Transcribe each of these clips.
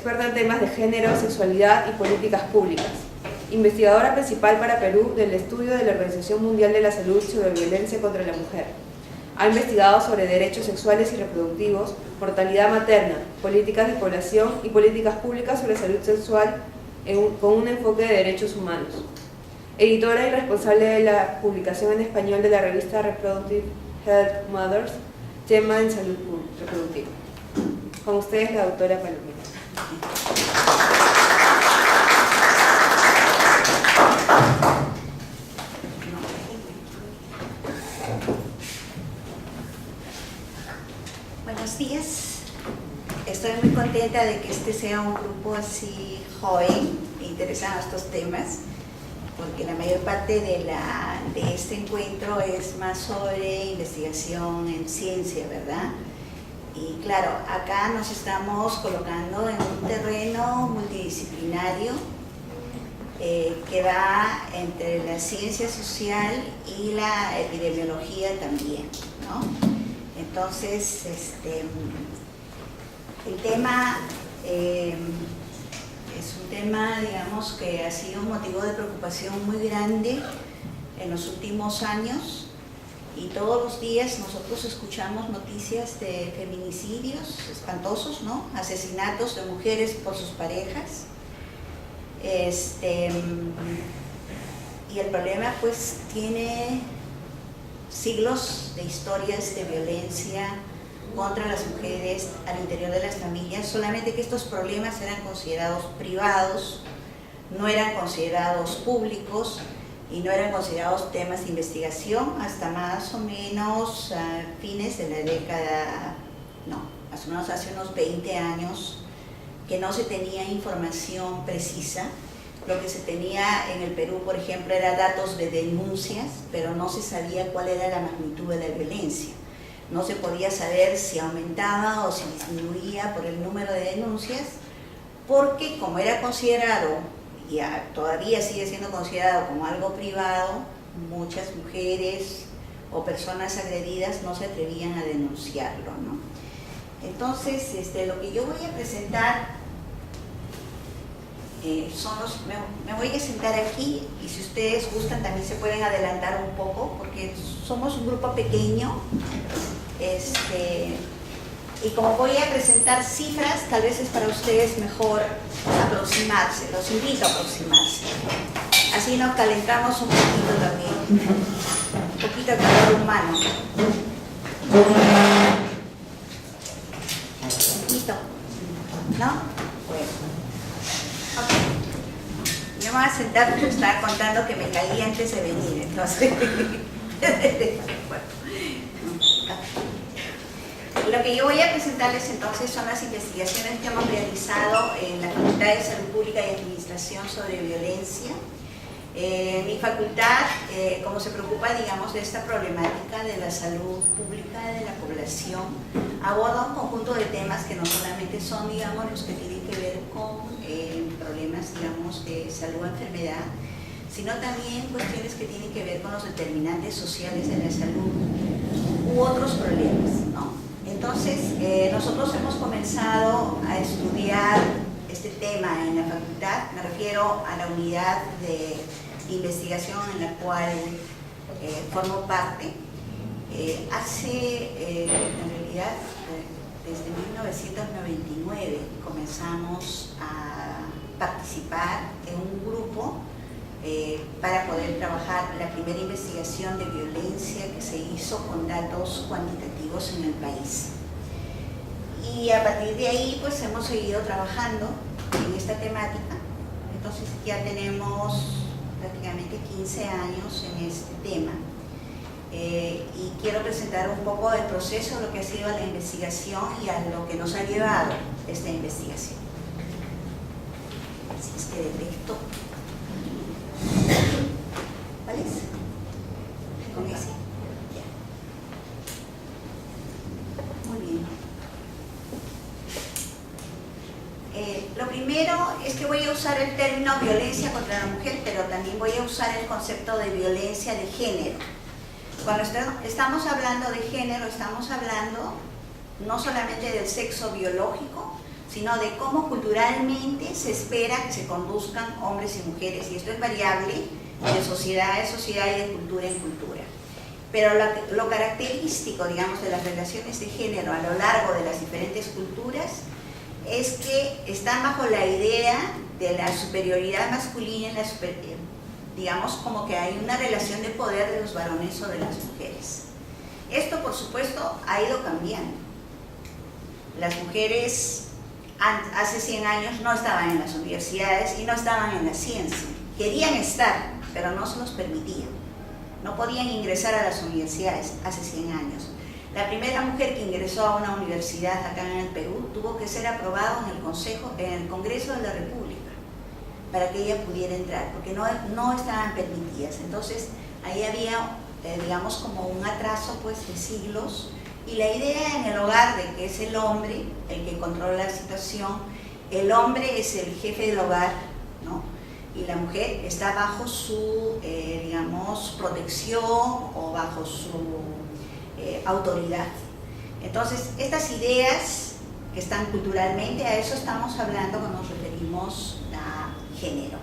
experta en temas de género, sexualidad y políticas públicas. Investigadora principal para Perú del estudio de la Organización Mundial de la Salud sobre violencia contra la mujer. Ha investigado sobre derechos sexuales y reproductivos, mortalidad materna, políticas de población y políticas públicas sobre salud sexual con un enfoque de derechos humanos. Editora y responsable de la publicación en español de la revista Reproductive Health Mothers, tema en salud reproductiva. Con ustedes la doctora Palomino. Buenos días. Estoy muy contenta de que este sea un grupo así joven e interesado en estos temas, porque la mayor parte de este encuentro es más sobre investigación en ciencia, ¿verdad? Y claro, acá nos estamos colocando en un terreno multidisciplinario que va entre la ciencia social y la epidemiología también, ¿no? Entonces, el tema es un tema, digamos, que ha sido un motivo de preocupación muy grande en los últimos años, y todos los días nosotros escuchamos noticias de feminicidios espantosos, ¿no? Asesinatos de mujeres por sus parejas. Y el problema pues tiene siglos de historias de violencia contra las mujeres al interior de las familias, solamente que estos problemas eran considerados privados, no eran considerados públicos y no eran considerados temas de investigación hasta más o menos fines de la década, más o menos hace unos 20 años, que no se tenía información precisa. Lo que se tenía en el Perú, por ejemplo, era datos de denuncias, pero no se sabía cuál era la magnitud de la violencia. No se podía saber si aumentaba o si disminuía por el número de denuncias, porque como era considerado, y todavía sigue siendo considerado como algo privado, muchas mujeres o personas agredidas no se atrevían a denunciarlo, ¿no? Entonces, lo que yo voy a presentar me voy a sentar aquí, y si ustedes gustan también se pueden adelantar un poco, porque somos un grupo pequeño, y como voy a presentar cifras, tal vez es para ustedes mejor aproximarse, los invito a aproximarse. Así nos calentamos un poquito también, un poquito de calor humano. Un poquito, ¿no? Bueno. Okay. Yo me voy a sentar porque estaba contando que me caí antes de venir, entonces. Bueno. Lo que yo voy a presentarles entonces son las investigaciones que hemos realizado en la Facultad de Salud Pública y Administración sobre violencia. Mi facultad, como se preocupa, digamos, de esta problemática de la salud pública de la población, aborda un conjunto de temas que no solamente son, digamos, los que tienen que ver con problemas, digamos, de salud o enfermedad, sino también cuestiones que tienen que ver con los determinantes sociales de la salud u otros problemas, ¿no? Entonces, nosotros hemos comenzado a estudiar este tema en la facultad. Me refiero a la unidad de investigación en la cual formo parte. En realidad, desde 1999 comenzamos a participar en un grupo para poder trabajar la primera investigación de violencia que se hizo con datos cuantitativos en el país. Y a partir de ahí pues hemos seguido trabajando en esta temática. Entonces ya tenemos prácticamente 15 años en este tema. Y quiero presentar un poco el proceso, lo que ha sido la investigación y a lo que nos ha llevado esta investigación. Así es que detecto. ¿Cuál es? ¿Con ese? Ya. Muy bien. Lo primero es que voy a usar el término violencia contra la mujer, pero también voy a usar el concepto de violencia de género. Cuando estamos hablando de género, estamos hablando no solamente del sexo biológico, sino de cómo culturalmente se espera que se conduzcan hombres y mujeres, y esto es variable de sociedad en sociedad y de cultura en cultura. Pero lo característico, digamos, de las relaciones de género a lo largo de las diferentes culturas es que están bajo la idea de la superioridad masculina, digamos, como que hay una relación de poder de los varones sobre las mujeres. Esto, por supuesto, ha ido cambiando. Las mujeres hace 100 años no estaban en las universidades y no estaban en la ciencia. Querían estar, pero no se los permitían. No podían ingresar a las universidades hace 100 años. La primera mujer que ingresó a una universidad acá en el Perú tuvo que ser aprobado en el Congreso de la República para que ella pudiera entrar, porque no estaban permitidas. Entonces, ahí había, digamos, como un atraso pues, de siglos, y la idea en el hogar de que es el hombre el que controla la situación, el hombre es el jefe del hogar, ¿no? Y la mujer está bajo su, digamos, protección o bajo su autoridad. Entonces, estas ideas que están culturalmente, a eso estamos hablando cuando nos referimos a género.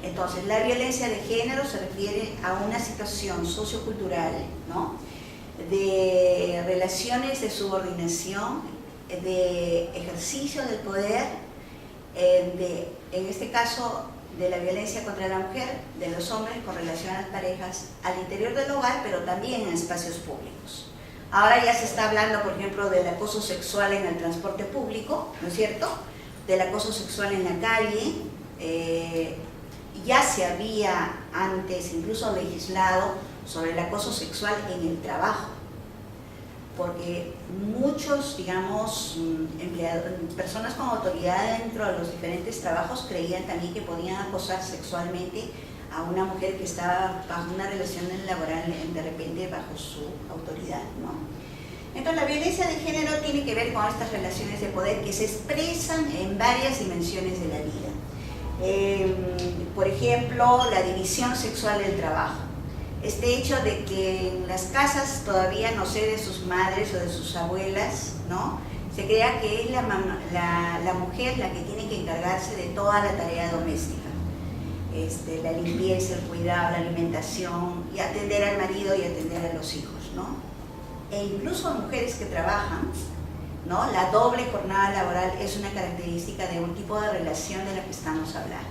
Entonces, la violencia de género se refiere a una situación sociocultural, ¿no? De relaciones de subordinación, de ejercicio del poder, en este caso de la violencia contra la mujer, de los hombres con relación a las parejas al interior del hogar, pero también en espacios públicos. Ahora ya se está hablando, por ejemplo, del acoso sexual en el transporte público, ¿no es cierto? Del acoso sexual en la calle. Ya se había antes incluso legislado sobre el acoso sexual en el trabajo, porque muchos, digamos, personas con autoridad dentro de los diferentes trabajos creían también que podían acosar sexualmente a una mujer que estaba bajo una relación laboral, de repente bajo su autoridad, ¿no? Entonces, la violencia de género tiene que ver con estas relaciones de poder que se expresan en varias dimensiones de la vida. Por ejemplo, la división sexual del trabajo. Este hecho de que en las casas todavía, no sé, de sus madres o de sus abuelas, ¿no? Se crea que es la mujer la que tiene que encargarse de toda la tarea doméstica. La limpieza, el cuidado, la alimentación, y atender al marido y atender a los hijos, ¿no? E incluso mujeres que trabajan, ¿no? La doble jornada laboral es una característica de un tipo de relación de la que estamos hablando.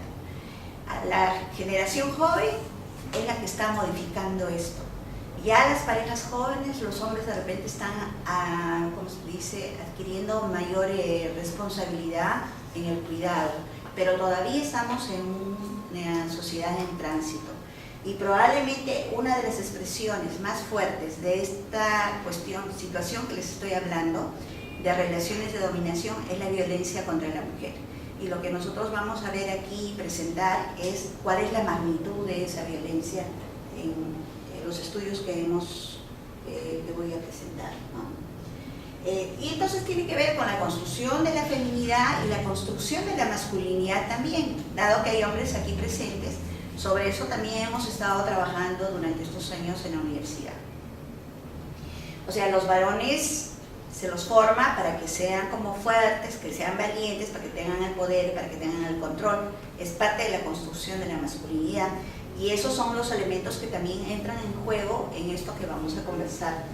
La generación joven es la que está modificando esto. Ya las parejas jóvenes, los hombres de repente están, como se dice, adquiriendo mayor responsabilidad en el cuidado, pero todavía estamos en una sociedad en tránsito. Y probablemente una de las expresiones más fuertes de esta situación que les estoy hablando, de relaciones de dominación, es la violencia contra la mujer. Y lo que nosotros vamos a ver aquí y presentar es cuál es la magnitud de esa violencia en los estudios que voy a presentar, ¿no? Y entonces tiene que ver con la construcción de la feminidad y la construcción de la masculinidad también, dado que hay hombres aquí presentes. Sobre eso también hemos estado trabajando durante estos años en la universidad. O sea, los varones se los forma para que sean como fuertes, que sean valientes, para que tengan el poder, para que tengan el control. Es parte de la construcción de la masculinidad. Y esos son los elementos que también entran en juego en esto que vamos a conversar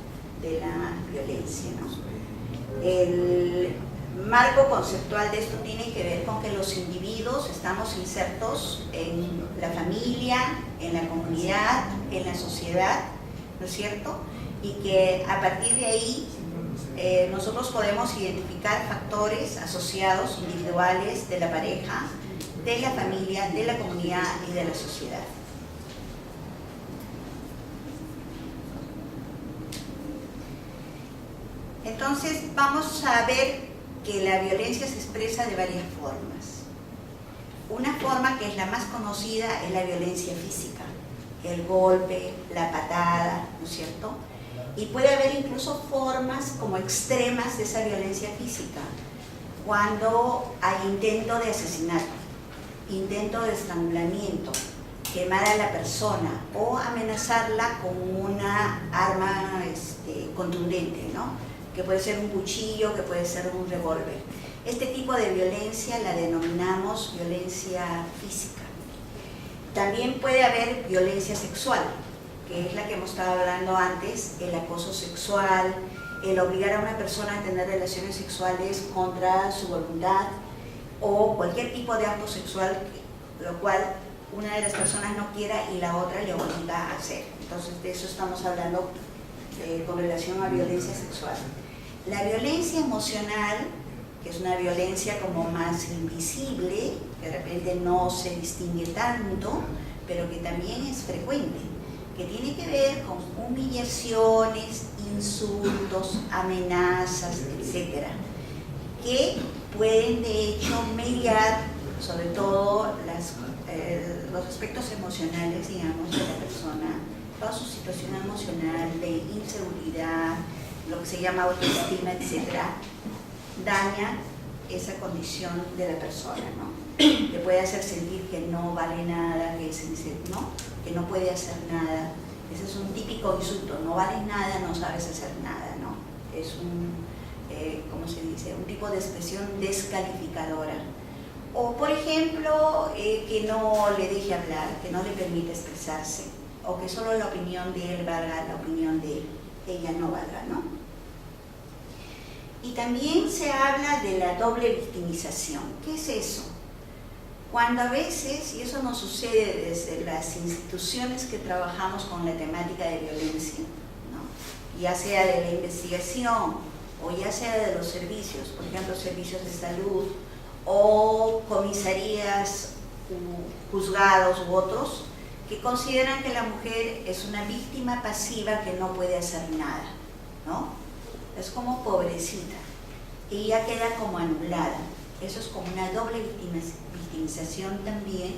de la violencia, ¿no? El marco conceptual de esto tiene que ver con que los individuos estamos insertos en la familia, en la comunidad, en la sociedad, ¿no es cierto? Y que a partir de ahí nosotros podemos identificar factores asociados individuales de la pareja, de la familia, de la comunidad y de la sociedad. Entonces vamos a ver que la violencia se expresa de varias formas. Una forma que es la más conocida es la violencia física, el golpe, la patada, ¿no es cierto? Y puede haber incluso formas como extremas de esa violencia física, cuando hay intento de asesinato, intento de estrangulamiento, quemar a la persona o amenazarla con una arma contundente, ¿no? que puede ser un cuchillo, que puede ser un revólver. Este tipo de violencia la denominamos violencia física. También puede haber violencia sexual, que es la que hemos estado hablando antes, el acoso sexual, el obligar a una persona a tener relaciones sexuales contra su voluntad o cualquier tipo de acto sexual, lo cual una de las personas no quiera y la otra le obliga a hacer. Entonces de eso estamos hablando con relación a violencia sexual. La violencia emocional, que es una violencia como más invisible, que de repente no se distingue tanto, pero que también es frecuente, que tiene que ver con humillaciones, insultos, amenazas, etc., que pueden de hecho mediar sobre todo los aspectos emocionales, digamos, de la persona, toda su situación emocional de inseguridad, lo que se llama autoestima, etc., daña esa condición de la persona, ¿no? Le puede hacer sentir que no vale nada, que no puede hacer nada. Ese es un típico insulto: no vales nada, no sabes hacer nada, ¿no? Es ¿cómo se dice? Un tipo de expresión descalificadora. O, por ejemplo, que no le deje hablar, que no le permite expresarse, o que solo la opinión de él valga, la opinión de ella no valga, ¿no? Y también se habla de la doble victimización. ¿Qué es eso? Cuando a veces, y eso nos sucede desde las instituciones que trabajamos con la temática de violencia, ¿no? Ya sea de la investigación o ya sea de los servicios, por ejemplo, servicios de salud o comisarías, juzgados u otros, que consideran que la mujer es una víctima pasiva que no puede hacer nada, ¿no? Es como pobrecita, y ella queda como anulada. Eso es como una doble victimización también,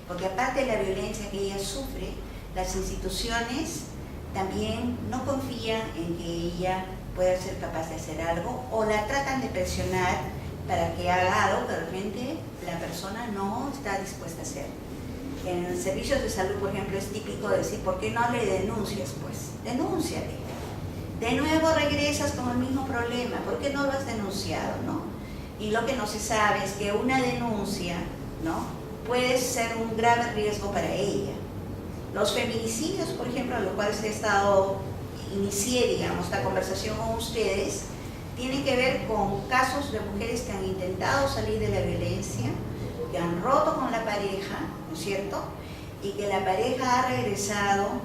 porque aparte de la violencia que ella sufre, las instituciones también no confían en que ella pueda ser capaz de hacer algo, o la tratan de presionar para que haga algo que realmente la persona no está dispuesta a hacer. En servicios de salud, por ejemplo, es típico decir: ¿por qué no le denuncias? Pues denúnciale. De nuevo regresas con el mismo problema: ¿por qué no lo has denunciado, no? Y lo que no se sabe es que una denuncia, ¿no?, puede ser un grave riesgo para ella. Los feminicidios, por ejemplo, a lo cual inicié, digamos, esta conversación con ustedes, tienen que ver con casos de mujeres que han intentado salir de la violencia, que han roto con la pareja, ¿no es cierto?, y que la pareja ha regresado,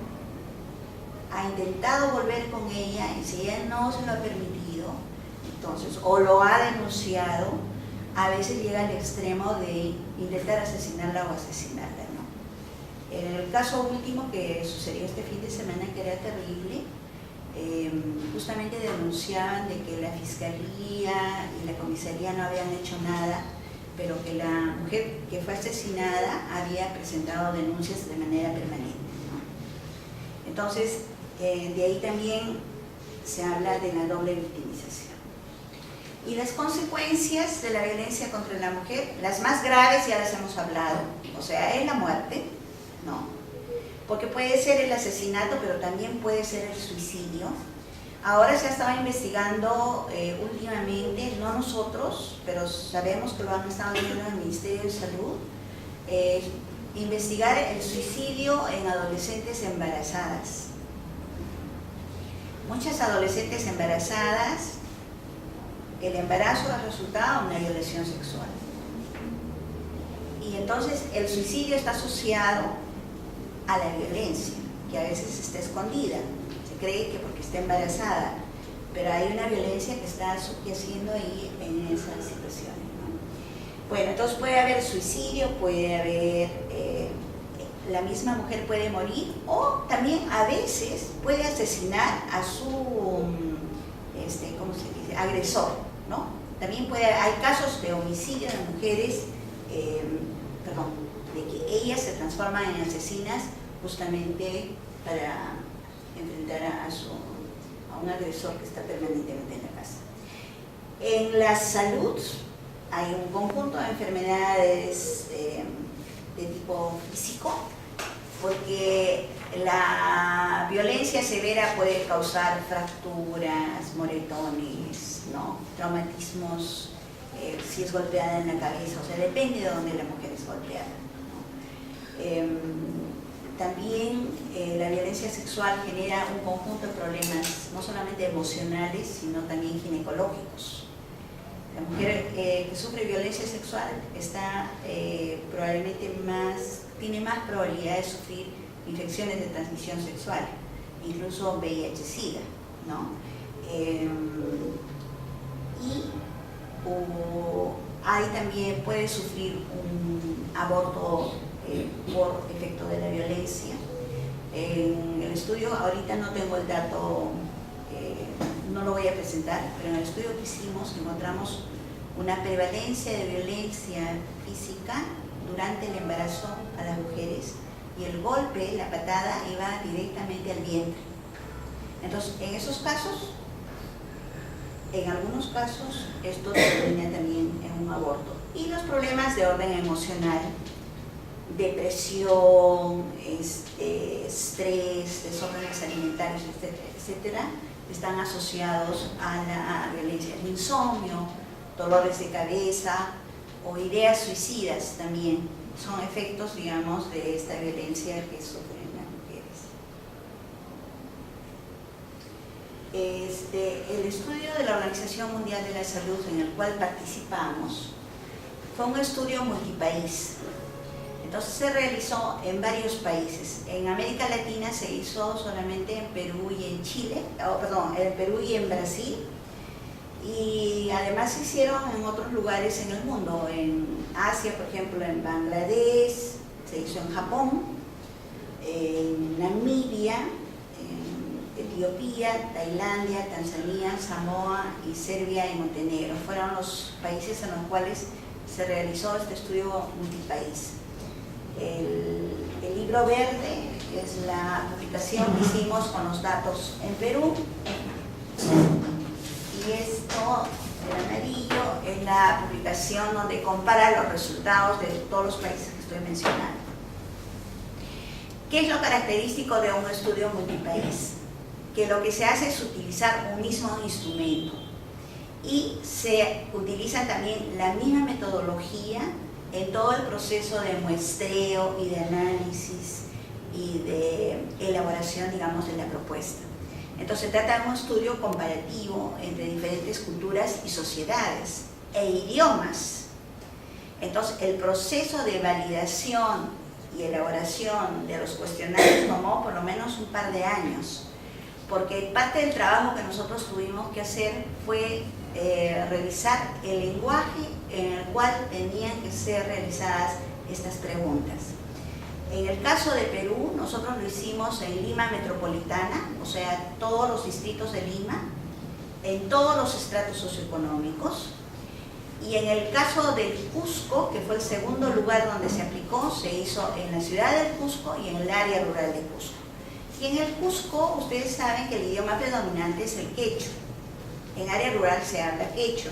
ha intentado volver con ella, y si ella no se lo ha permitido, entonces, o lo ha denunciado, a veces llega al extremo de intentar asesinarla o asesinarla, ¿no? En el caso último que sucedió este fin de semana, que era terrible, justamente denunciaban de que la fiscalía y la comisaría no habían hecho nada, pero que la mujer que fue asesinada había presentado denuncias de manera permanente, ¿no? Entonces, de ahí también se habla de la doble victimización. Y las consecuencias de la violencia contra la mujer, las más graves ya las hemos hablado, o sea, es la muerte, ¿no? Porque puede ser el asesinato, pero también puede ser el suicidio. Ahora se ha estado investigando últimamente, no nosotros, pero sabemos que lo han estado viendo en el Ministerio de Salud, investigar el suicidio en adolescentes embarazadas. Muchas adolescentes embarazadas, el embarazo ha resultado en una violación sexual. Y entonces el suicidio está asociado a la violencia, que a veces está escondida. Se cree que porque está embarazada, pero hay una violencia que está subyaciendo ahí en esas situaciones, ¿no? Bueno, entonces puede haber suicidio, puede haber, la misma mujer puede morir, o también a veces puede asesinar a su, ¿cómo se dice?, agresor, ¿no? También hay casos de homicidio de mujeres, de que ellas se transforman en asesinas justamente para enfrentar a un agresor que está permanentemente en la casa. En la salud hay un conjunto de enfermedades de tipo físico, porque la violencia severa puede causar fracturas, moretones, ¿no? Traumatismos, si es golpeada en la cabeza, o sea, depende de dónde la mujer es golpeada, ¿no? También la violencia sexual genera un conjunto de problemas, no solamente emocionales, sino también ginecológicos. La mujer que sufre violencia sexual está tiene más probabilidad de sufrir infecciones de transmisión sexual, incluso VIH-Sida, ¿no? Ahí también puede sufrir un aborto por efecto de la violencia. En el estudio, ahorita no tengo el dato, no lo voy a presentar, pero en el estudio que hicimos encontramos una prevalencia de violencia física durante el embarazo a las mujeres, y el golpe, la patada, iba directamente al vientre. Entonces, en esos casos, en algunos casos, esto termina también en un aborto. Y los problemas de orden emocional, depresión, estrés, desórdenes alimentarios, etcétera, están asociados a la violencia. El insomnio, dolores de cabeza o ideas suicidas también son efectos, digamos, de esta violencia que sufren las mujeres. El estudio de la Organización Mundial de la Salud en el cual participamos fue un estudio multipaís. Entonces se realizó en varios países. En América Latina se hizo solamente en Perú y en Chile, en Perú y en Brasil, y además se hicieron en otros lugares en el mundo, en Asia, por ejemplo, en Bangladesh, se hizo en Japón, en Namibia, en Etiopía, Tailandia, Tanzania, Samoa y Serbia y Montenegro. Fueron los países en los cuales se realizó este estudio multipaís. El libro verde es la publicación que hicimos con los datos en Perú, y esto, el amarillo, es la publicación donde compara los resultados de todos los países que estoy mencionando. ¿Qué es lo característico de un estudio multipaís? Que lo que se hace es utilizar un mismo instrumento y se utiliza también la misma metodología en todo el proceso de muestreo y de análisis y de elaboración, digamos, de la propuesta. Entonces se trata de un estudio comparativo entre diferentes culturas y sociedades e idiomas. Entonces el proceso de validación y elaboración de los cuestionarios tomó por lo menos un par de años, porque parte del trabajo que nosotros tuvimos que hacer fue revisar el lenguaje en el cual tenían que ser realizadas estas preguntas. En el caso de Perú, nosotros lo hicimos en Lima metropolitana, o sea, todos los distritos de Lima, en todos los estratos socioeconómicos, y en el caso del Cusco, que fue el segundo lugar donde se aplicó, se hizo en la ciudad del Cusco y en el área rural de Cusco. Y en el Cusco, ustedes saben que el idioma predominante es el quechua. En área rural se habla quechua.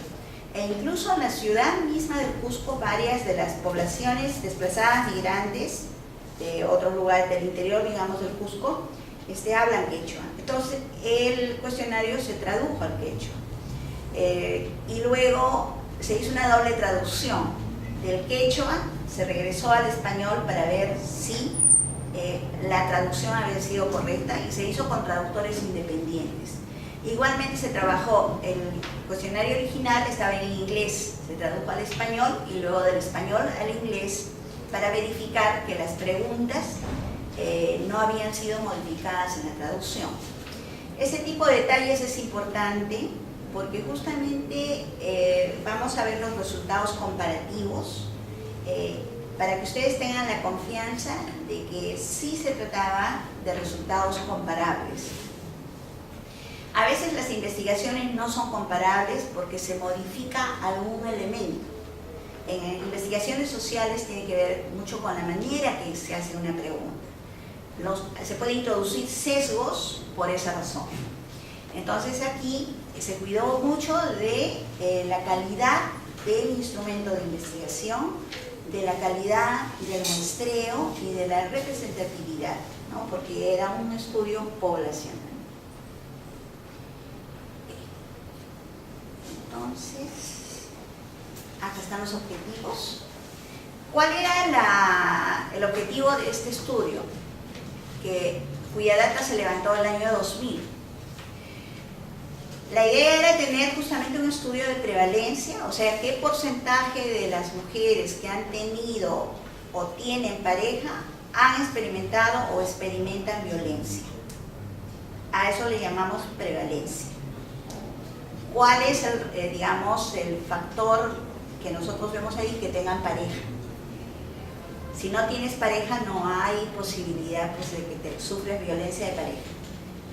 E incluso en la ciudad misma del Cusco, varias de las poblaciones desplazadas migrantes de otros lugares del interior, digamos, del Cusco, hablan quechua. Entonces, el cuestionario se tradujo al quechua. Y luego se hizo una doble traducción. Del quechua se regresó al español para ver si la traducción había sido correcta, y se hizo con traductores independientes. Igualmente se trabajó, el cuestionario original estaba en inglés, se tradujo al español y luego del español al inglés para verificar que las preguntas no habían sido modificadas en la traducción. Ese tipo de detalles es importante porque justamente vamos a ver los resultados comparativos para que ustedes tengan la confianza de que sí se trataba de resultados comparables. A veces las investigaciones no son comparables porque se modifica algún elemento. En investigaciones sociales tiene que ver mucho con la manera que se hace una pregunta. Se pueden introducir sesgos por esa razón. Entonces aquí se cuidó mucho de la calidad del instrumento de investigación, de la calidad del muestreo y de la representatividad, ¿no? Porque era un estudio poblacional. Entonces, acá están los objetivos. ¿Cuál era el objetivo de este estudio? Cuya data se levantó el año 2000. La idea era tener justamente un estudio de prevalencia, o sea, qué porcentaje de las mujeres que han tenido o tienen pareja han experimentado o experimentan violencia. A eso le llamamos prevalencia. ¿Cuál es el factor que nosotros vemos ahí? Que tengan pareja. Si no tienes pareja, no hay posibilidad pues, de que te sufres violencia de pareja.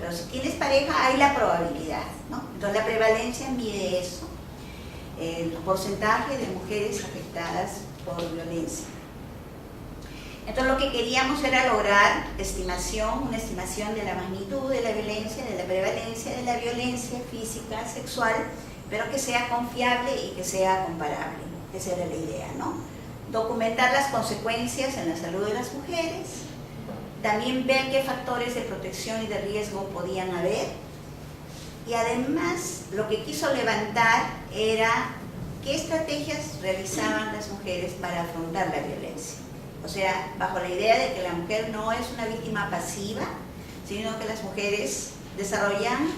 Pero si tienes pareja, hay la probabilidad, ¿no? Entonces la prevalencia mide eso, el porcentaje de mujeres afectadas por violencia. Entonces lo que queríamos era lograr una estimación de la magnitud de la violencia, de la prevalencia de la violencia física, sexual, pero que sea confiable y que sea comparable. Esa era la idea, ¿no? Documentar las consecuencias en la salud de las mujeres, también ver qué factores de protección y de riesgo podían haber, y además lo que quiso levantar era qué estrategias realizaban las mujeres para afrontar la violencia. O sea, bajo la idea de que la mujer no es una víctima pasiva, sino que las mujeres desarrollan,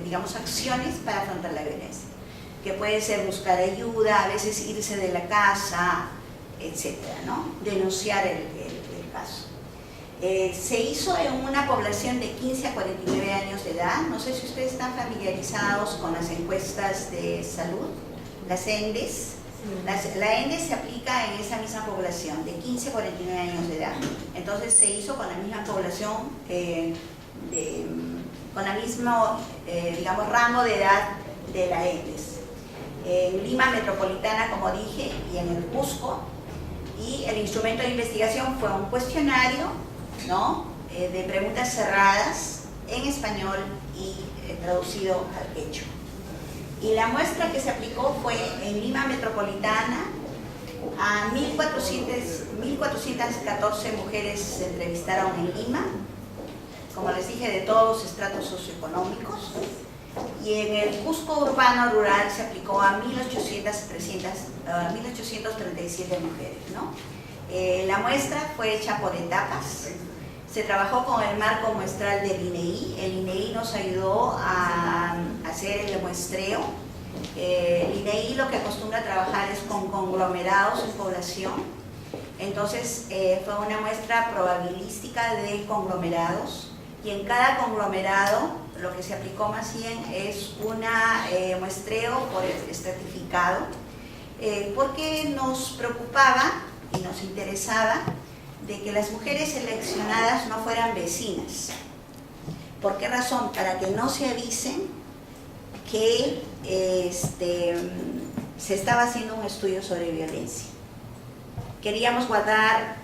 digamos, acciones para afrontar la violencia, que puede ser buscar ayuda, a veces irse de la casa, etcétera, ¿no? Denunciar el caso. Se hizo en una población de 15 a 49 años de edad. No sé si ustedes están familiarizados con las encuestas de salud, las ENDES. La ENDES se aplica en esa misma población, de 15 a 49 años de edad. Entonces se hizo con la misma población, con el mismo, digamos, rango de edad de la ENDES. En Lima Metropolitana, como dije, y en el Cusco. Y el instrumento de investigación fue un cuestionario, ¿no? De preguntas cerradas en español y traducido al quechua. Y la muestra que se aplicó fue en Lima Metropolitana. A 1.414 mujeres se entrevistaron en Lima, como les dije, de todos los estratos socioeconómicos. Y en el Cusco urbano rural se aplicó a 1.837 mujeres, ¿no? La muestra fue hecha por etapas. Se trabajó con el marco muestral del INEI. El INEI nos ayudó a hacer el muestreo. El INEI lo que acostumbra a trabajar es con conglomerados en población. Entonces fue una muestra probabilística de conglomerados, y en cada conglomerado lo que se aplicó más bien es un muestreo por estratificado, porque nos preocupaba y nos interesaba de que las mujeres seleccionadas no fueran vecinas. ¿Por qué razón? Para que no se avisen que se estaba haciendo un estudio sobre violencia. Queríamos guardar,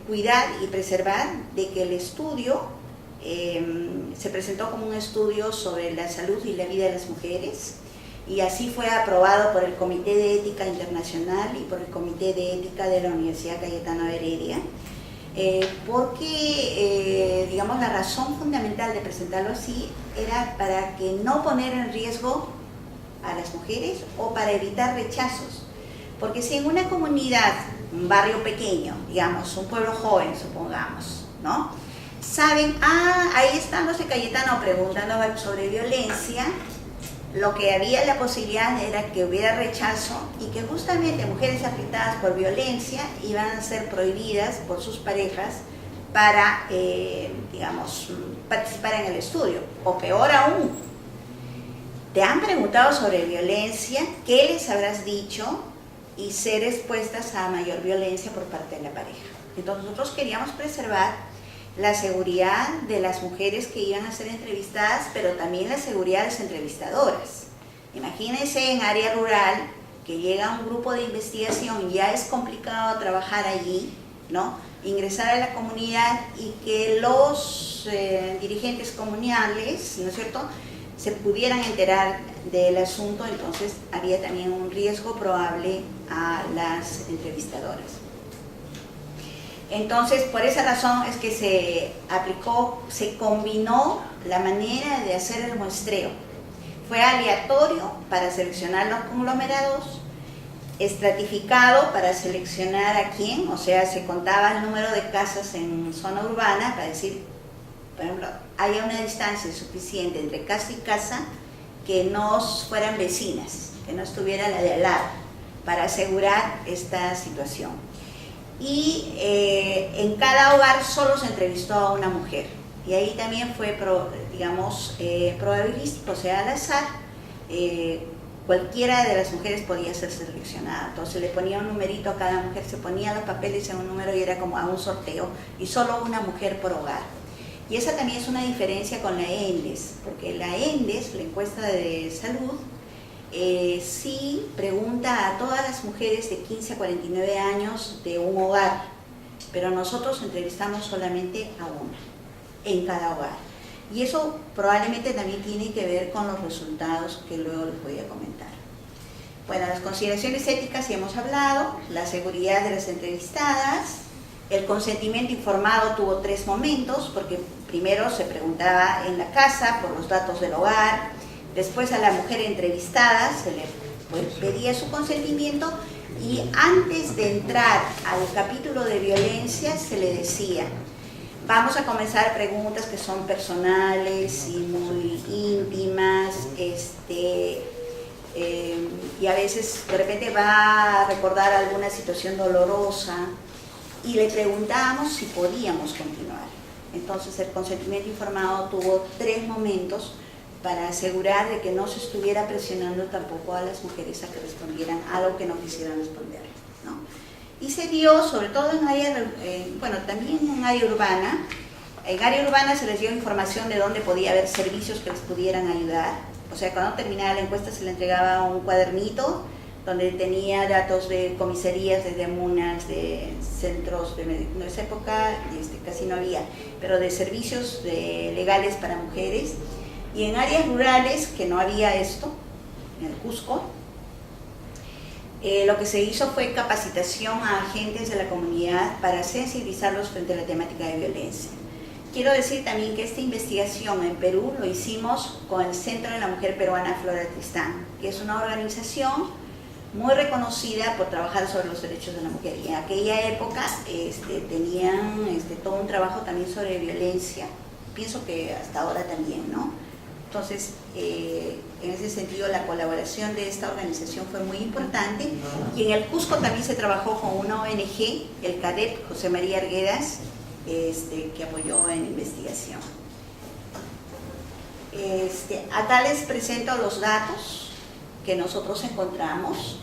cuidar y preservar de que el estudio se presentó como un estudio sobre la salud y la vida de las mujeres, y así fue aprobado por el Comité de Ética Internacional y por el Comité de Ética de la Universidad Cayetano Heredia, porque, digamos, la razón fundamental de presentarlo así era para que no poner en riesgo a las mujeres o para evitar rechazos. Porque si en una comunidad, un barrio pequeño, digamos, un pueblo joven, supongamos, ¿no?, saben, ahí están los de Cayetano preguntando sobre violencia, lo que había la posibilidad era que hubiera rechazo y que justamente mujeres afectadas por violencia iban a ser prohibidas por sus parejas para, digamos, participar en el estudio. O peor aún, te han preguntado sobre violencia, ¿qué les habrás dicho? Y ser expuestas a mayor violencia por parte de la pareja. Entonces nosotros queríamos preservar la seguridad de las mujeres que iban a ser entrevistadas, pero también la seguridad de las entrevistadoras. Imagínense en área rural que llega un grupo de investigación, ya es complicado trabajar allí, ¿no?, ingresar a la comunidad y que los dirigentes comunales, ¿no es cierto?, se pudieran enterar del asunto, entonces había también un riesgo probable a las entrevistadoras. Entonces, por esa razón es que se combinó la manera de hacer el muestreo. Fue aleatorio para seleccionar los conglomerados, estratificado para seleccionar a quién, o sea, se contaba el número de casas en zona urbana para decir, por ejemplo, haya una distancia suficiente entre casa y casa que no fueran vecinas, que no estuviera la de al lado, para asegurar esta situación. Y en cada hogar solo se entrevistó a una mujer, y ahí también fue, probabilístico, o sea, al azar, cualquiera de las mujeres podía ser seleccionada. Entonces le ponía un numerito a cada mujer, se ponía los papeles en un número y era como a un sorteo, y solo una mujer por hogar. Y esa también es una diferencia con la ENDES, porque la ENDES, la encuesta de salud, sí pregunta a todas las mujeres de 15 a 49 años de un hogar, pero nosotros entrevistamos solamente a una, en cada hogar. Y eso probablemente también tiene que ver con los resultados que luego les voy a comentar. Bueno, las consideraciones éticas ya hemos hablado, la seguridad de las entrevistadas, el consentimiento informado tuvo 3 momentos, porque primero se preguntaba en la casa por los datos del hogar, después a la mujer entrevistada se le pedía su consentimiento, y antes de entrar al capítulo de violencia se le decía: vamos a comenzar preguntas que son personales y muy íntimas, y a veces de repente va a recordar alguna situación dolorosa, y le preguntábamos si podíamos continuar. Entonces el consentimiento informado tuvo 3 momentos para asegurar de que no se estuviera presionando tampoco a las mujeres a que respondieran algo que no quisieran responder, ¿no? Y se dio, sobre todo en área, también en área urbana. En área urbana se les dio información de dónde podía haber servicios que les pudieran ayudar. O sea, cuando terminaba la encuesta se le entregaba un cuadernito donde tenía datos de comisarías, de amunas, de centros, en esa época casi no había, pero de servicios legales para mujeres. Y en áreas rurales, que no había esto, en el Cusco, lo que se hizo fue capacitación a agentes de la comunidad para sensibilizarlos frente a la temática de violencia. Quiero decir también que esta investigación en Perú lo hicimos con el Centro de la Mujer Peruana Flora Tristán, que es una organización muy reconocida por trabajar sobre los derechos de la mujer. Y en aquella época tenían todo un trabajo también sobre violencia, pienso que hasta ahora también, ¿no? Entonces, en ese sentido, la colaboración de esta organización fue muy importante. Y en el Cusco también se trabajó con una ONG, el CADEP, José María Arguedas, que apoyó en investigación. Acá les presento los datos que nosotros encontramos.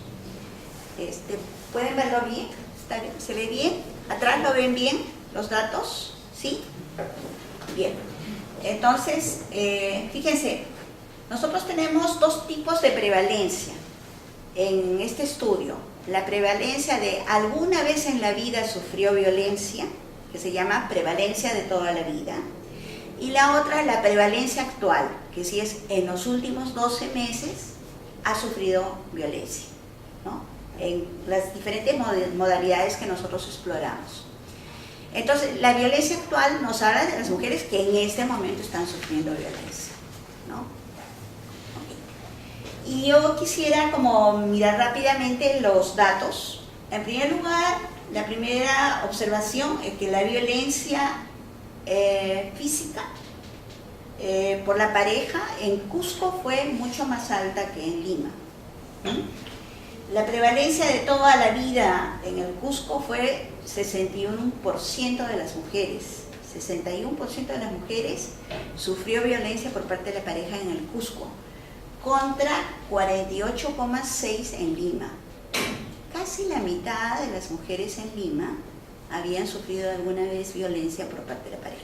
¿Pueden verlo bien? ¿Está bien? ¿Se ve bien? ¿Atrás lo ven bien los datos? ¿Sí? Bien. Entonces, fíjense, nosotros tenemos 2 tipos de prevalencia en este estudio. La prevalencia de alguna vez en la vida sufrió violencia, que se llama prevalencia de toda la vida, y la otra, la prevalencia actual, que si es en los últimos 12 meses ha sufrido violencia, ¿no? En las diferentes modalidades que nosotros exploramos. Entonces, la violencia actual nos habla de las mujeres que en este momento están sufriendo violencia, ¿no? Okay. Y yo quisiera como mirar rápidamente los datos. En primer lugar, la primera observación es que la violencia física por la pareja en Cusco fue mucho más alta que en Lima. La prevalencia de toda la vida en el Cusco fue 61% de las mujeres. 61% de las mujeres sufrió violencia por parte de la pareja en el Cusco, contra 48,6% en Lima. Casi la mitad de las mujeres en Lima habían sufrido alguna vez violencia por parte de la pareja.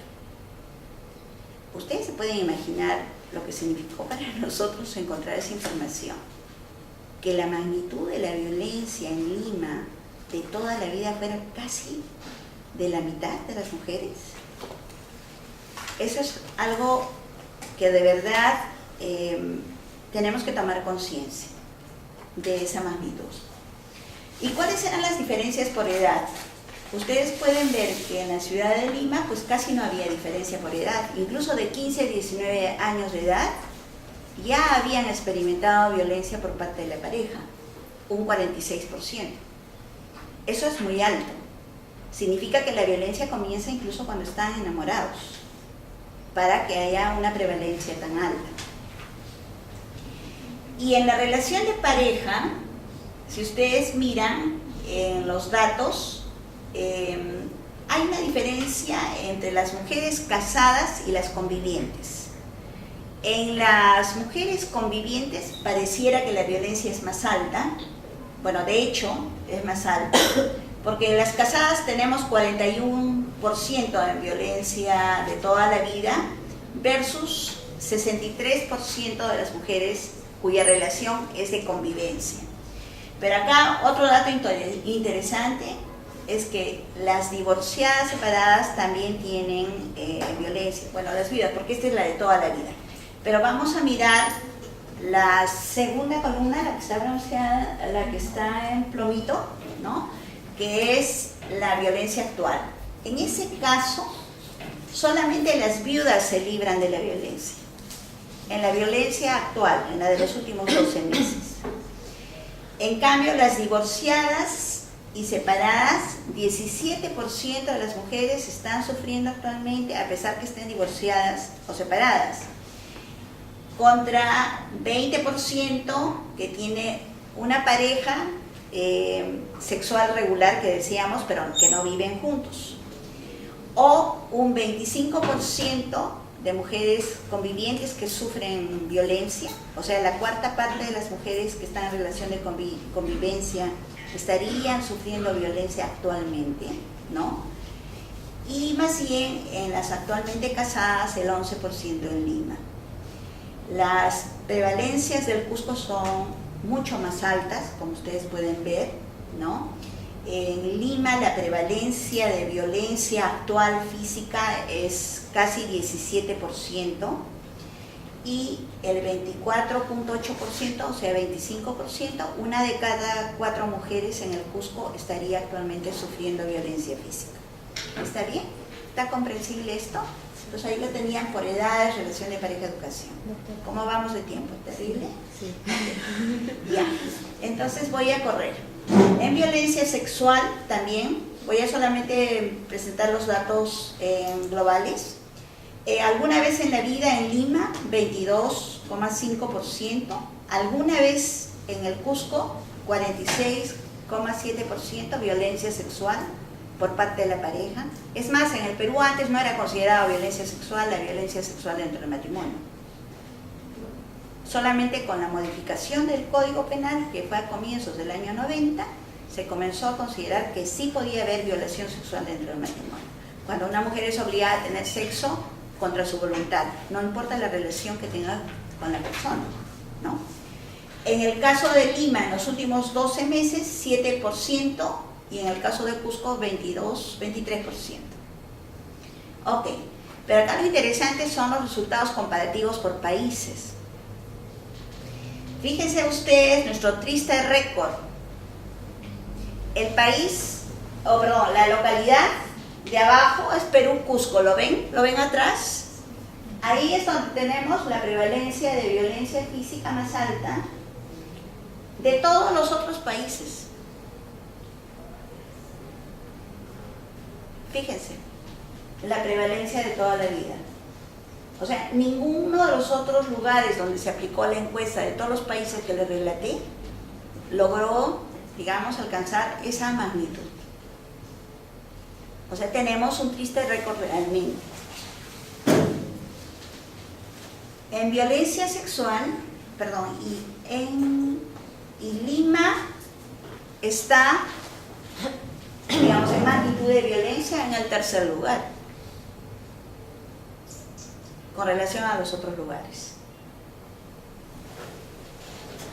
Ustedes se pueden imaginar lo que significó para nosotros encontrar esa información, que la magnitud de la violencia en Lima de toda la vida fuera casi de la mitad de las mujeres. Eso es algo que de verdad tenemos que tomar conciencia de esa magnitud. ¿Y cuáles eran las diferencias por edad? Ustedes pueden ver que en la ciudad de Lima pues casi no había diferencia por edad, incluso de 15 a 19 años de edad ya habían experimentado violencia por parte de la pareja, un 46%. Eso es muy alto. Significa que la violencia comienza incluso cuando están enamorados, para que haya una prevalencia tan alta. Y en la relación de pareja, si ustedes miran en los datos, hay una diferencia entre las mujeres casadas y las convivientes. En las mujeres convivientes pareciera que la violencia es más alta. Bueno, de hecho es más alta, porque en las casadas tenemos 41% en violencia de toda la vida versus 63% de las mujeres cuya relación es de convivencia. Pero acá otro dato interesante es que las divorciadas separadas también tienen violencia, bueno, las viudas, porque esta es la de toda la vida. Pero vamos a mirar la segunda columna, la que está bronceada, la que está en plomito, ¿no? Que es la violencia actual. En ese caso, solamente las viudas se libran de la violencia. En la violencia actual, en la de los últimos 12 meses. En cambio, las divorciadas y separadas, 17% de las mujeres están sufriendo actualmente, a pesar que estén divorciadas o separadas, contra 20% que tiene una pareja sexual regular, que decíamos, pero que no viven juntos, o un 25% de mujeres convivientes que sufren violencia, o sea, la cuarta parte de las mujeres que están en relación de convivencia estarían sufriendo violencia actualmente, ¿no? Y más bien en las actualmente casadas, el 11% en Lima. Las prevalencias del Cusco son mucho más altas, como ustedes pueden ver, ¿no? En Lima la prevalencia de violencia actual física es casi 17% y el 24.8%, o sea 25%, una de cada 4 mujeres en el Cusco estaría actualmente sufriendo violencia física. ¿Está bien? ¿Está comprensible esto? Entonces ahí lo tenían por edades, relación de pareja, educación. ¿Cómo vamos de tiempo? ¿Terrible? Sí. Ya, entonces voy a correr. En violencia sexual también, voy a solamente presentar los datos globales. Alguna vez en la vida en Lima, 22,5%. Alguna vez en el Cusco, 46,7% violencia sexual por parte de la pareja. Es más, en el Perú antes no era considerado violencia sexual la violencia sexual dentro del matrimonio. Solamente con la modificación del Código Penal, que fue a comienzos del año 90, se comenzó a considerar que sí podía haber violación sexual dentro del matrimonio. Cuando una mujer es obligada a tener sexo contra su voluntad, no importa la relación que tenga con la persona, ¿no? En el caso de Lima, en los últimos 12 meses, 7%, y en el caso de Cusco, 23%. Ok, pero acá lo interesante son los resultados comparativos por países. Fíjense ustedes nuestro triste récord. El país, la localidad de abajo es Perú, Cusco, ¿lo ven? ¿Lo ven atrás? Ahí es donde tenemos la prevalencia de violencia física más alta de todos los otros países. Fíjense, la prevalencia de toda la vida. O sea, ninguno de los otros lugares donde se aplicó la encuesta de todos los países que les relaté logró, digamos, alcanzar esa magnitud. O sea, tenemos un triste récord realmente. En violencia sexual, y Lima está, digamos, en magnitud de violencia en el tercer lugar, con relación a los otros lugares.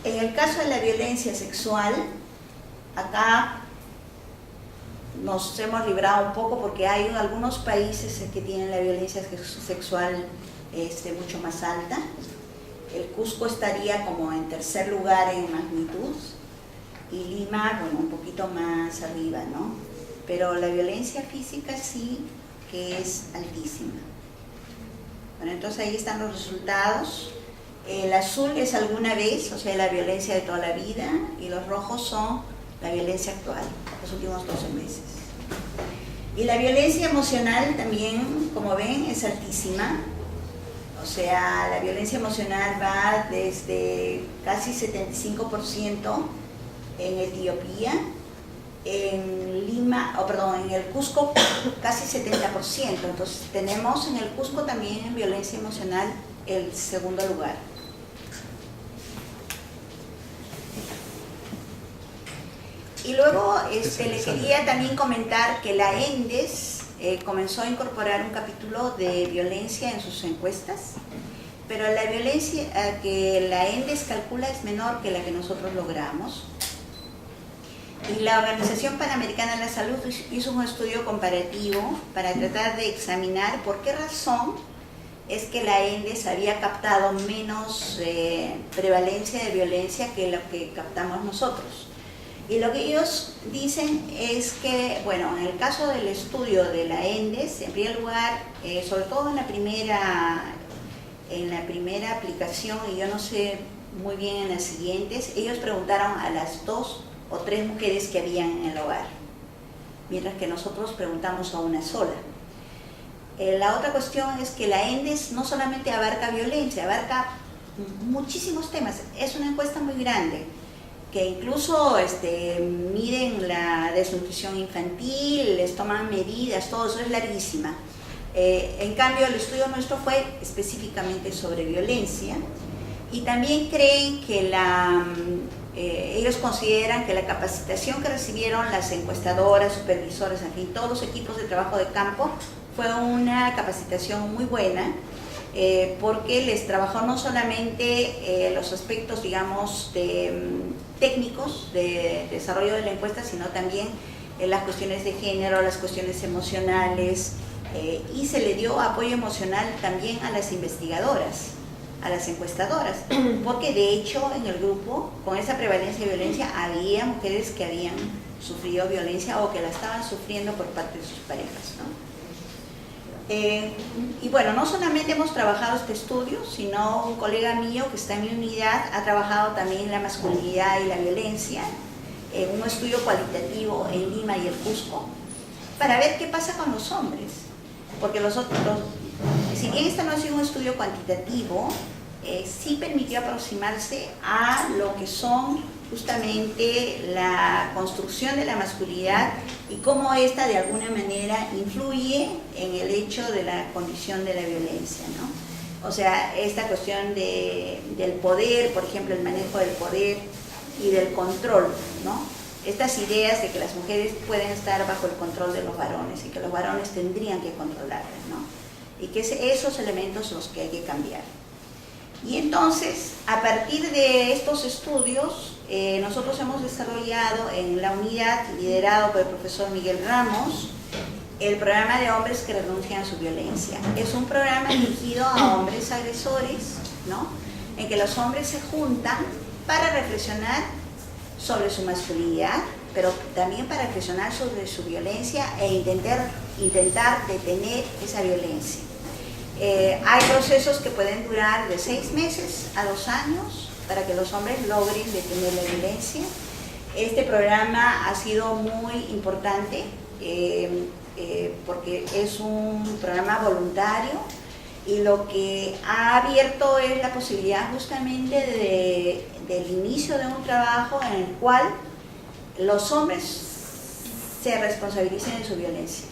En el caso de la violencia sexual, acá nos hemos librado un poco porque hay algunos países que tienen la violencia sexual mucho más alta, el Cusco estaría como en tercer lugar en magnitud y Lima, bueno, un poquito más arriba, ¿no? Pero la violencia física sí que es altísima. Bueno, entonces ahí están los resultados. El azul es alguna vez, o sea, la violencia de toda la vida, y los rojos son la violencia actual, los últimos 12 meses. Y la violencia emocional también, como ven, es altísima. O sea, la violencia emocional va desde casi 75% en Etiopía, en Lima, en el Cusco casi 70%. Entonces tenemos en el Cusco también en violencia emocional el segundo lugar. Y luego le quería también comentar que la ENDES comenzó a incorporar un capítulo de violencia en sus encuestas, pero la violencia que la ENDES calcula es menor que la que nosotros logramos. Y la Organización Panamericana de la Salud hizo un estudio comparativo para tratar de examinar por qué razón es que la ENDES había captado menos prevalencia de violencia que lo que captamos nosotros. Y lo que ellos dicen es que, bueno, en el caso del estudio de la ENDES, en primer lugar, sobre todo en la primera aplicación, y yo no sé muy bien en las siguientes, ellos preguntaron a las 2 o 3 mujeres que habían en el hogar, mientras que nosotros preguntamos a una sola. La otra cuestión es que la ENDES no solamente abarca violencia, abarca muchísimos temas. Es una encuesta muy grande, que incluso miden la desnutrición infantil, les toman medidas, todo eso es larguísima. En cambio, el estudio nuestro fue específicamente sobre violencia, y también creen que ellos consideran que la capacitación que recibieron las encuestadoras, supervisoras, en fin, todos los equipos de trabajo de campo, fue una capacitación muy buena, porque les trabajó no solamente los aspectos, digamos, técnicos de desarrollo de la encuesta, sino también las cuestiones de género, las cuestiones emocionales, y se le dio apoyo emocional también a las investigadoras, a las encuestadoras, porque de hecho en el grupo, con esa prevalencia de violencia, había mujeres que habían sufrido violencia o que la estaban sufriendo por parte de sus parejas, ¿no? Y bueno, no solamente hemos trabajado este estudio, sino un colega mío que está en mi unidad ha trabajado también la masculinidad y la violencia, un estudio cualitativo en Lima y el Cusco, para ver qué pasa con los hombres. Porque si bien este no ha sido un estudio cuantitativo, sí permitió aproximarse a lo que son justamente la construcción de la masculinidad y cómo esta de alguna manera influye en el hecho de la condición de la violencia, ¿no? O sea, esta cuestión del poder, por ejemplo, el manejo del poder y del control, ¿no? Estas ideas de que las mujeres pueden estar bajo el control de los varones y que los varones tendrían que controlarlas, ¿no? Y que esos elementos los que hay que cambiar. Y entonces, a partir de estos estudios, nosotros hemos desarrollado en la unidad, liderado por el profesor Miguel Ramos, el programa de hombres que renuncian a su violencia. Es un programa dirigido a hombres agresores, ¿no? En que los hombres se juntan para reflexionar sobre su masculinidad, pero también para reflexionar sobre su violencia e intentar detener esa violencia. Hay procesos que pueden durar de 6 meses a 2 años para que los hombres logren detener la violencia. Este programa ha sido muy importante porque es un programa voluntario y lo que ha abierto es la posibilidad justamente del inicio de un trabajo en el cual los hombres se responsabilicen de su violencia.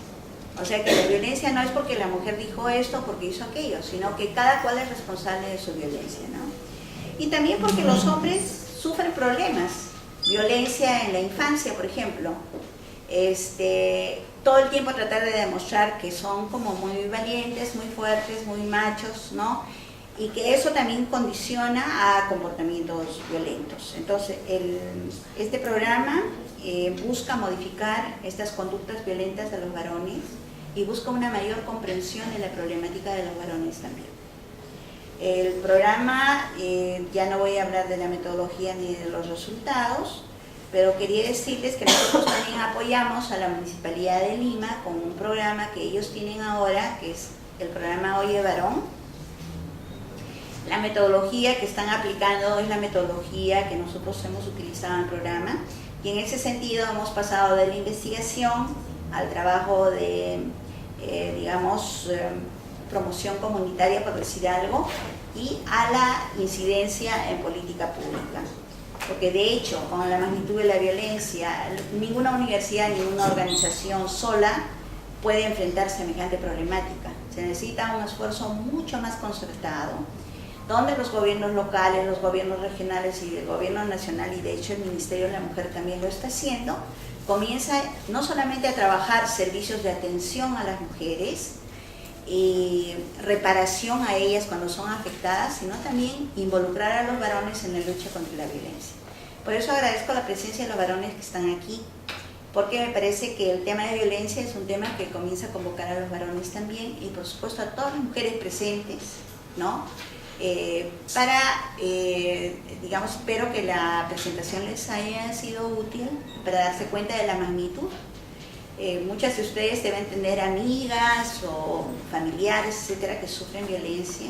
O sea que la violencia no es porque la mujer dijo esto o porque hizo aquello, sino que cada cual es responsable de su violencia, ¿no? Y también porque los hombres sufren problemas, violencia en la infancia, por ejemplo. Todo el tiempo tratar de demostrar que son como muy valientes, muy fuertes, muy machos, ¿no? Y que eso también condiciona a comportamientos violentos. Entonces, este programa busca modificar estas conductas violentas de los varones y busca una mayor comprensión de la problemática de los varones también. El programa, ya no voy a hablar de la metodología ni de los resultados, pero quería decirles que nosotros también apoyamos a la Municipalidad de Lima con un programa que ellos tienen ahora, que es el programa Oye Varón. La metodología que están aplicando es la metodología que nosotros hemos utilizado en el programa, y en ese sentido hemos pasado de la investigación al trabajo de, promoción comunitaria, por decir algo, y a la incidencia en política pública. Porque de hecho, con la magnitud de la violencia, ninguna universidad, ninguna organización sola puede enfrentar semejante problemática. Se necesita un esfuerzo mucho más concertado, donde los gobiernos locales, los gobiernos regionales y el gobierno nacional, y de hecho el Ministerio de la Mujer también lo está haciendo, comienza no solamente a trabajar servicios de atención a las mujeres y reparación a ellas cuando son afectadas, sino también involucrar a los varones en la lucha contra la violencia. Por eso agradezco la presencia de los varones que están aquí, porque me parece que el tema de violencia es un tema que comienza a convocar a los varones también, y por supuesto a todas las mujeres presentes, ¿no? Espero que la presentación les haya sido útil para darse cuenta de la magnitud. Muchas de ustedes deben tener amigas o familiares, etcétera, que sufren violencia,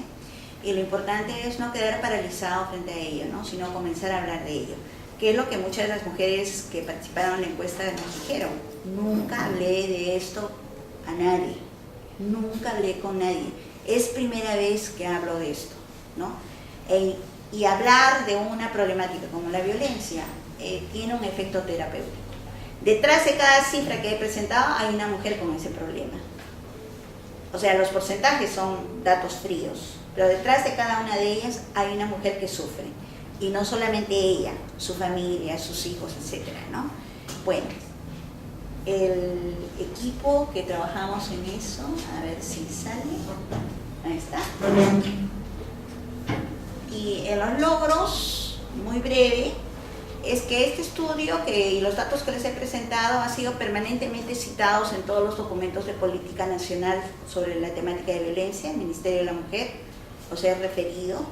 y lo importante es no quedar paralizado frente a ello, ¿no? Sino comenzar a hablar de ello, que es lo que muchas de las mujeres que participaron en la encuesta nos dijeron. Nunca hablé de esto a nadie, nunca hablé con nadie, es primera vez que hablo de esto, ¿no? Y hablar de una problemática como la violencia tiene un efecto terapéutico. Detrás de cada cifra que he presentado hay una mujer con ese problema. O sea, los porcentajes son datos fríos, pero detrás de cada una de ellas hay una mujer que sufre. Y no solamente ella, su familia, sus hijos, etcétera, ¿no? Bueno, el equipo que trabajamos en eso, a ver si sale. Ahí está. Y en los logros, muy breve, es que este estudio y los datos que les he presentado han sido permanentemente citados en todos los documentos de política nacional sobre la temática de violencia, el Ministerio de la Mujer, o sea, he referido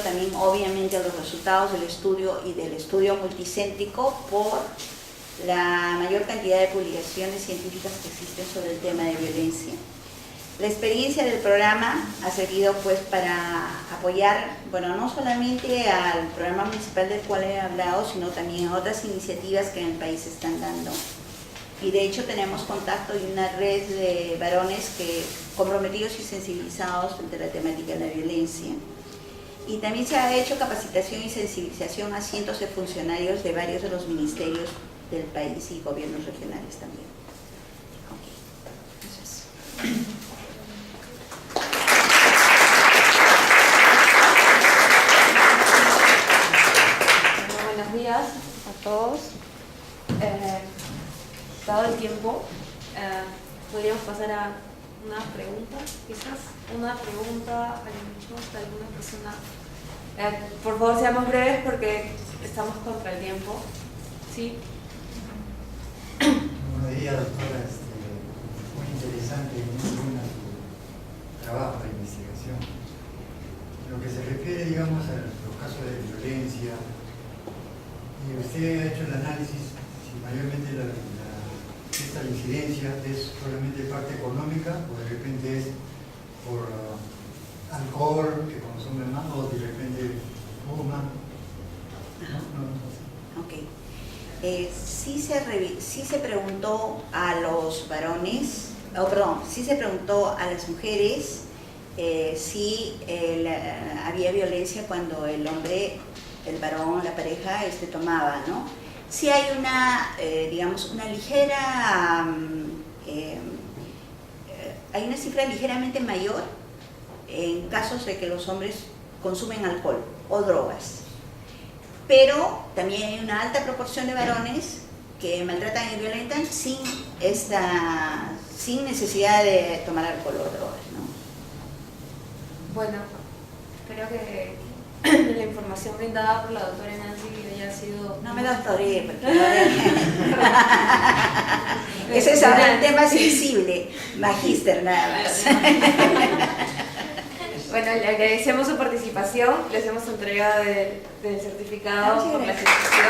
también obviamente a los resultados del estudio y del estudio multicéntrico por la mayor cantidad de publicaciones científicas que existen sobre el tema de violencia. La experiencia del programa ha servido pues para apoyar, bueno, no solamente al programa municipal del cual he hablado, sino también a otras iniciativas que en el país se están dando. Y de hecho tenemos contacto y una red de varones comprometidos y sensibilizados ante la temática de la violencia. Y también se ha hecho capacitación y sensibilización a cientos de funcionarios de varios de los ministerios del país y gobiernos regionales también. Okay. Buenos días a todos. Dado el tiempo, podríamos pasar a unas preguntas, quizás una pregunta de alguna persona. Por favor, seamos breves porque estamos contra el tiempo. ¿Sí? Buenos días, doctora. Muy interesante y muy buena su trabajo de investigación. Lo que se refiere, digamos, a los casos de violencia, y usted ha hecho el análisis si mayormente esta incidencia es solamente parte económica o de repente es por alcohol que consumen más o de repente fuman. Ok. Sí se preguntó a los varones, sí se preguntó a las mujeres si había violencia cuando el hombre, el varón, la pareja tomaba, ¿no? Sí hay una ligera, hay una cifra ligeramente mayor en casos de que los hombres consumen alcohol o drogas. Pero también hay una alta proporción de varones que maltratan y violentan sin necesidad de tomar alcohol o drogas, ¿no? Bueno, espero que la información brindada por la doctora Nancy haya sido... No me doctoré, porque ese es ahora un tema sensible, magíster nada más. Bueno, le agradecemos su participación, le hacemos entrega del certificado por la ejecución.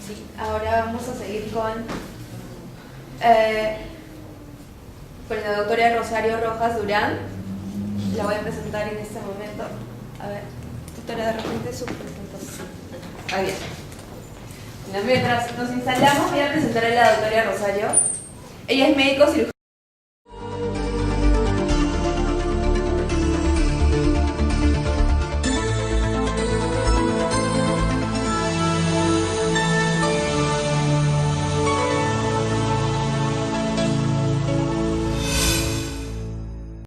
Sí, ahora vamos a seguir con la doctora Rosario Rojas Durán. La voy a presentar en este momento. A ver, doctora, de repente su presentación. Ah, bien. Bueno, mientras nos instalamos, voy a presentar a la doctora Rosario. Ella es médico cirujano.